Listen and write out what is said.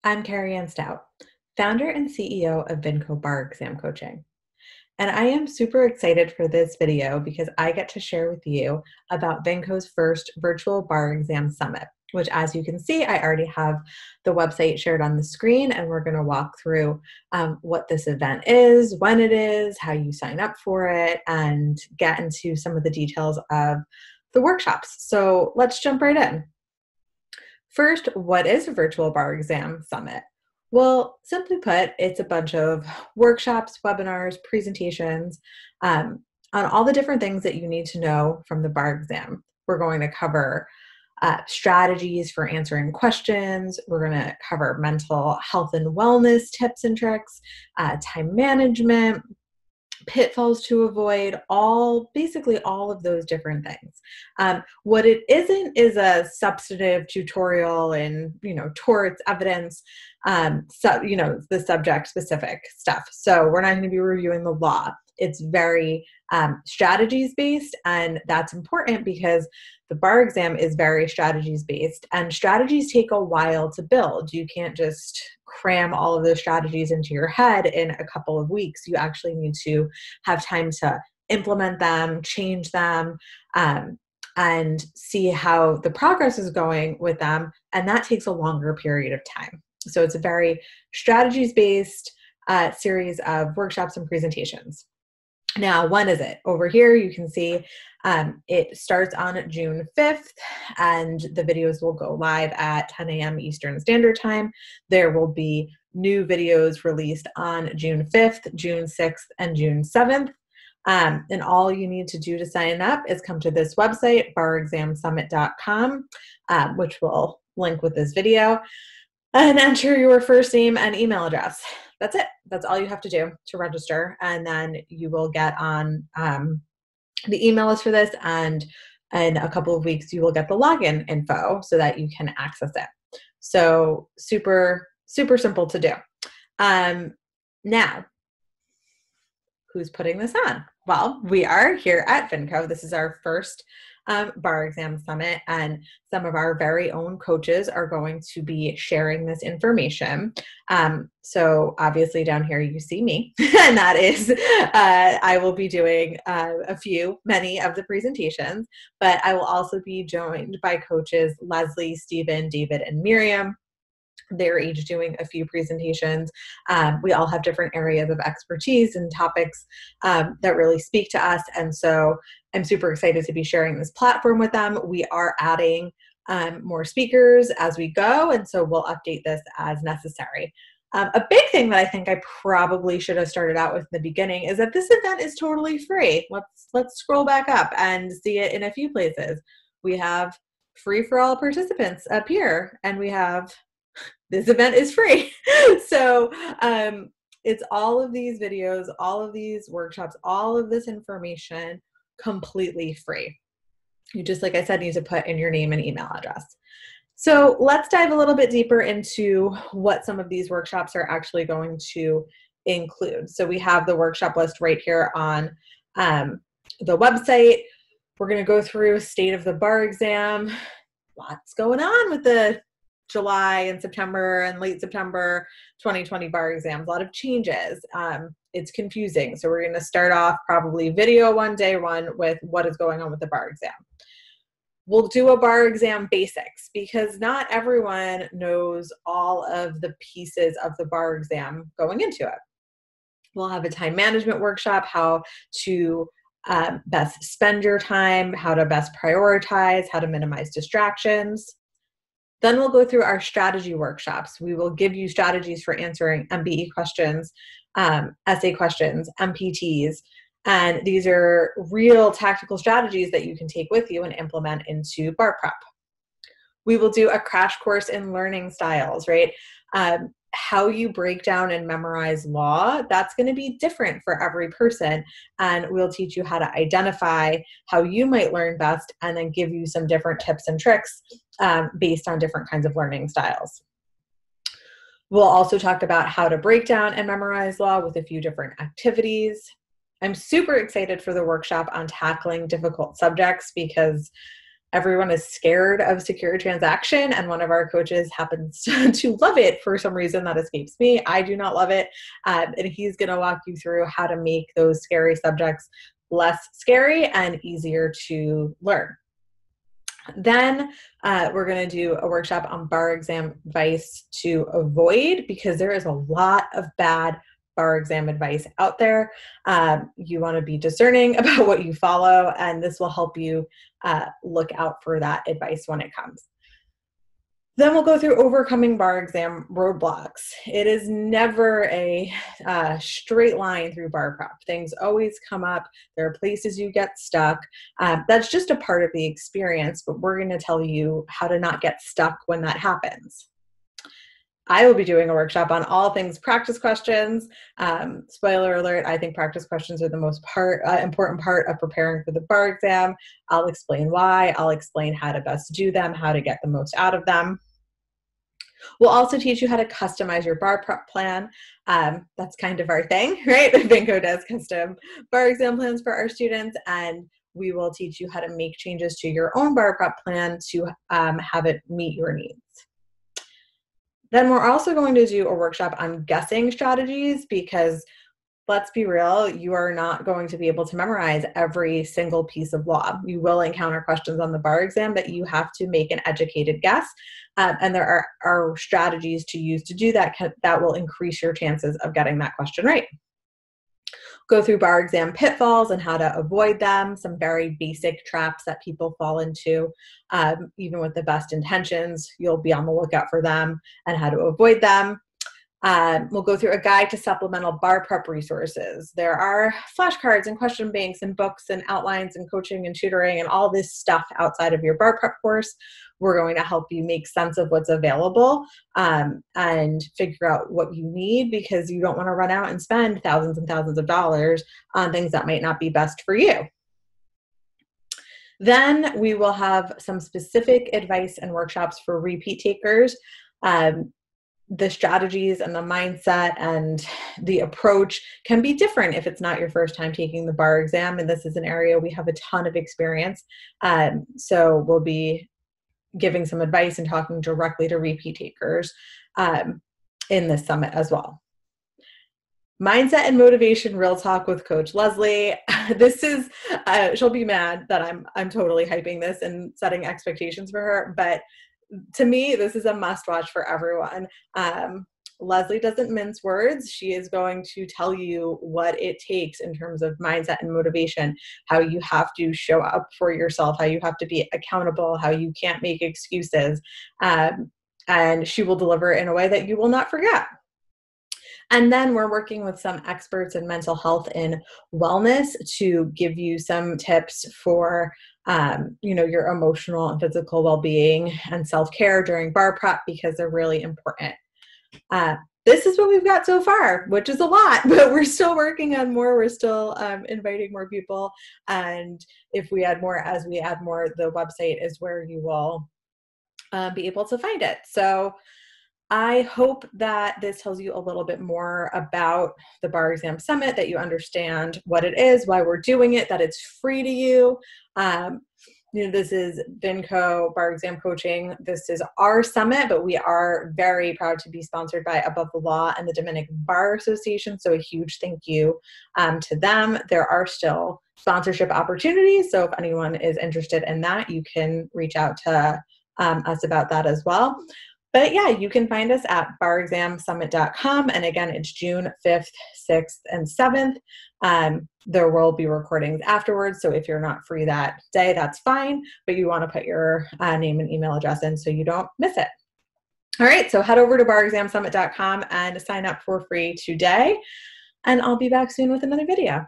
I'm Carrie Ann Stout, founder and CEO of Vinco Bar Exam Coaching. And I am super excited for this video because I get to share with you about Vinco's first virtual bar exam summit, which, as you can see, I already have the website shared on the screen, and we're going to walk through what this event is, when it is, how you sign up for it, and get into some of the details of the workshops. So let's jump right in. First, what is a virtual bar exam summit? Well, simply put, it's a bunch of workshops, webinars, presentations on all the different things that you need to know from the bar exam. We're going to cover strategies for answering questions. We're going to cover mental health and wellness tips and tricks, time management, pitfalls to avoid, basically all of those different things. What it isn't is a substantive tutorial in, torts, evidence, the subject specific stuff. So we're not going to be reviewing the law. It's very strategies based, and that's important because the bar exam is very strategies based, and strategies take a while to build. You can't just cram all of those strategies into your head in a couple of weeks. You actually need to have time to implement them, change them, and see how the progress is going with them, and that takes a longer period of time. So it's a very strategies-based series of workshops and presentations. Now, when is it? Over here, you can see it starts on June 5th, and the videos will go live at 10 a.m. Eastern Standard Time. There will be new videos released on June 5th, June 6th, and June 7th. And all you need to do to sign up is come to this website, barexamsummit.com, which will link with this video, and enter your first name and email address. That's it. That's all you have to do to register. And then you will get on the email list for this. And in a couple of weeks, you will get the login info so that you can access it. So super, super simple to do. Now, who's putting this on? Well, we are here at Vinco. This is our first bar exam summit, and some of our very own coaches are going to be sharing this information. So obviously down here you see me, and that is, I will be doing many of the presentations, but I will also be joined by coaches Leslie, Stephen, David, and Miriam. They're each doing a few presentations. We all have different areas of expertise and topics that really speak to us. And so I'm super excited to be sharing this platform with them. We are adding more speakers as we go, and so we'll update this as necessary. A big thing that I think I probably should have started out with in the beginning is that this event is totally free. Let's scroll back up and see it in a few places. We have free for all participants up here, and we have this event is free. So it's all of these videos, all of these workshops, all of this information completely free. You just, like I said, need to put in your name and email address. So let's dive a little bit deeper into what some of these workshops are actually going to include. So we have the workshop list right here on the website. We're going to go through state of the bar exam. Lots going on with the July and September and late September 2020 bar exams. A lot of changes. It's confusing. So we're going to start off probably video day one with what is going on with the bar exam. We'll do a bar exam basics because not everyone knows all of the pieces of the bar exam going into it. We'll have a time management workshop, how to best spend your time, how to best prioritize, how to minimize distractions. Then we'll go through our strategy workshops. We will give you strategies for answering MBE questions, essay questions, MPTs, and these are real tactical strategies that you can take with you and implement into bar prep. We will do a crash course in learning styles, right? How you break down and memorize law, that's going to be different for every person. And we'll teach you how to identify how you might learn best and then give you some different tips and tricks based on different kinds of learning styles. We'll also talk about how to break down and memorize law with a few different activities. I'm super excited for the workshop on tackling difficult subjects because everyone is scared of secure transaction, and one of our coaches happens to love it for some reason that escapes me. I do not love it. And he's going to walk you through how to make those scary subjects less scary and easier to learn. Then we're going to do a workshop on bar exam advice to avoid, because there is a lot of bad bar exam advice out there. You want to be discerning about what you follow, and this will help you look out for that advice when it comes. Then we'll go through overcoming bar exam roadblocks. It is never a straight line through bar prep. Things always come up. There are places you get stuck. That's just a part of the experience, but we're going to tell you how to not get stuck when that happens. I will be doing a workshop on all things practice questions. Spoiler alert, I think practice questions are the most important part of preparing for the bar exam. I'll explain why. I'll explain how to best do them, how to get the most out of them. We'll also teach you how to customize your bar prep plan. That's kind of our thing, right? Vinco does custom bar exam plans for our students, and we will teach you how to make changes to your own bar prep plan to have it meet your needs. Then we're also going to do a workshop on guessing strategies, because let's be real, you are not going to be able to memorize every single piece of law. You will encounter questions on the bar exam that you have to make an educated guess, and there are strategies to use to do that that will increase your chances of getting that question right. Go through bar exam pitfalls and how to avoid them, some very basic traps that people fall into. Even with the best intentions, you'll be on the lookout for them and how to avoid them. We'll go through a guide to supplemental bar prep resources. There are flashcards and question banks and books and outlines and coaching and tutoring and all this stuff outside of your bar prep course. We're going to help you make sense of what's available and figure out what you need, because you don't want to run out and spend thousands and thousands of dollars on things that might not be best for you. Then we will have some specific advice and workshops for repeat takers. The strategies and the mindset and the approach can be different if it's not your first time taking the bar exam, and this is an area we have a ton of experience. So we'll be giving some advice and talking directly to repeat takers in this summit as well. Mindset and motivation, real talk with Coach Leslie. This is, she'll be mad that I'm totally hyping this and setting expectations for her, but to me, this is a must watch for everyone. Leslie doesn't mince words. She is going to tell you what it takes in terms of mindset and motivation, how you have to show up for yourself, how you have to be accountable, how you can't make excuses. And she will deliver it in a way that you will not forget. And then we're working with some experts in mental health and wellness to give you some tips for your emotional and physical well-being and self-care during bar prep, because they're really important. This is what we've got so far, which is a lot, but we're still working on more. We're still inviting more people. And if we add more, as we add more, the website is where you will be able to find it. So I hope that this tells you a little bit more about the Bar Exam Summit, that you understand what it is, why we're doing it, that it's free to you. This is Vinco Bar Exam Coaching. This is our summit, but we are very proud to be sponsored by Above the Law and the Dominican Bar Association. So a huge thank you to them. There are still sponsorship opportunities. So if anyone is interested in that, you can reach out to us about that as well. But yeah, you can find us at barexamsummit.com. And again, it's June 5th, 6th, and 7th. There will be recordings afterwards. So if you're not free that day, that's fine. But you want to put your name and email address in so you don't miss it. All right, so head over to barexamsummit.com and sign up for free today. And I'll be back soon with another video.